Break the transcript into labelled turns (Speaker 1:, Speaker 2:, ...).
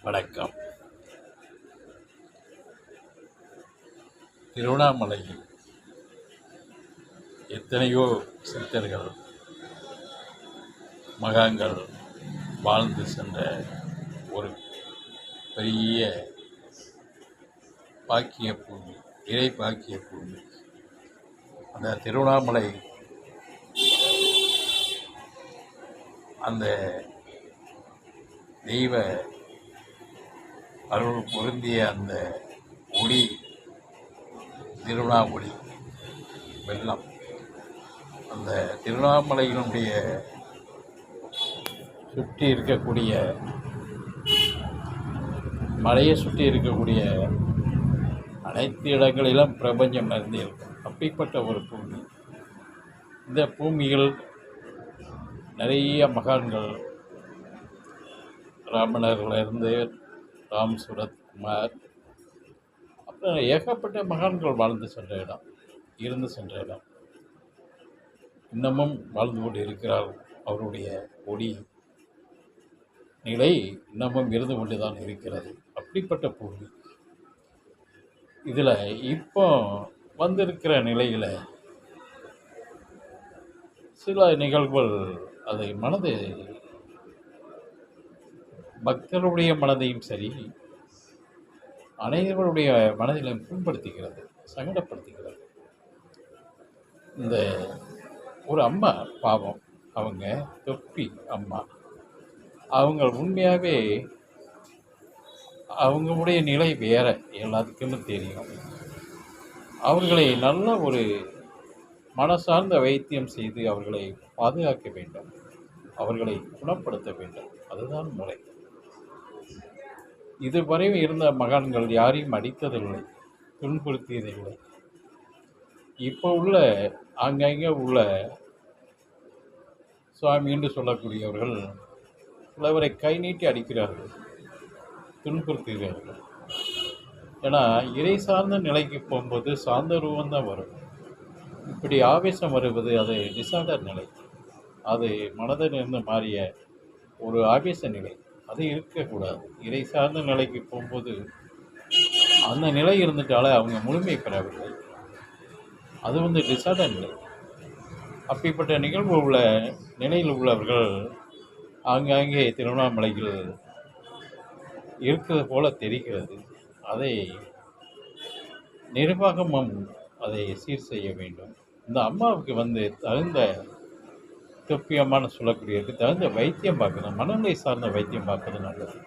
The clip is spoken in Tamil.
Speaker 1: வணக்கம். திருவண்ணாமலையில் எத்தனையோ சித்தர்கள் மகான்கள் வாழ்ந்து சென்ற ஒரு பெரிய பாக்கிய பூமி, இறை பாக்கிய பூமி. அந்த திருவண்ணாமலை அந்த தெய்வ அருள் பொருந்திய அந்த ஒளி, திருவண்ணாமலை வெள்ளம், அந்த திருவண்ணாமலையினுடைய சுற்றி இருக்கக்கூடிய மலையை சுற்றி இருக்கக்கூடிய அனைத்து இடங்களிலும் பிரபஞ்சம் நிறைந்து இருக்கும். அப்படிப்பட்ட ஒரு பூமி. இந்த பூமியில் நிறைய மகான்கள், ராமணர்களிருந்து ராம் சுரத்குமார், அப்புறம் ஏகப்பட்ட மகான்கள் வாழ்ந்து சென்ற இடம், இருந்து சென்ற இடம், இன்னமும் வாழ்ந்து கொண்டு இருக்கிறார். அவருடைய ஒளி நிலை இன்னமும் இருந்து கொண்டு தான் இருக்கிறது. அப்படிப்பட்ட பூமி. இதில் இப்போ வந்திருக்கிற நிலையில் சில நிகழ்வுகள் அதை பக்தருடைய மனதையும் சரி, அனைவருடைய மனதிலும் புண்படுத்துகிறது, சங்கடப்படுத்துகிறது. இந்த ஒரு அம்மா பாவம், அவங்க தொப்பி அம்மா, அவங்க உண்மையாகவே அவங்களுடைய நிலை வேற, எல்லாத்துக்குமே தெரியும். அவர்களை நல்ல ஒரு மனசார்ந்த வைத்தியம் செய்து அவர்களை பாதுகாக்க வேண்டும், அவர்களை குணப்படுத்த வேண்டும். அதுதான் முறை. இதுவரை இருந்த மகான்கள் யாரையும் அடித்ததில்லை, துன்புறுத்தியதில்லை. இப்போ உள்ள அங்கங்கே உள்ள சுவாமி என்று சொல்லக்கூடியவர்கள் சிலவரை கை நீட்டி அடிக்கிறார்கள், துன்புறுத்துகிறார்கள். ஏன்னா இறை சார்ந்த நிலைக்கு போகும்போது சார்ந்த ரூபம் தான் வரும். இப்படி ஆவேசம் வருவது அது டிசார்டர் நிலை, அது மனதிலிருந்து மாறிய ஒரு ஆவேச நிலை, அது இருக்கக்கூடாது. இறை சார்ந்த நிலைக்கு போகும்போது அந்த நிலை இருந்துட்டாலே அவங்க முழுமை பெறவில்லை, அது டிசார்டர் நிலை. அப்படிப்பட்ட நிகழ்வு உள்ள நிலையில் உள்ளவர்கள் ஆங்காங்கே திருவண்ணாமலையில் இருக்கிறது போல தெரிகிறது. அதை நிர்வாகமும் அதை சீர் செய்ய வேண்டும். இந்த அம்மாவுக்கு தகுந்த தொப்பியமான சொல்லக்கூடியதுக்கு தகுந்த வைத்தியம் பார்க்கணும், மனநிலை சார்ந்த வைத்தியம் பார்க்கறது நல்லது.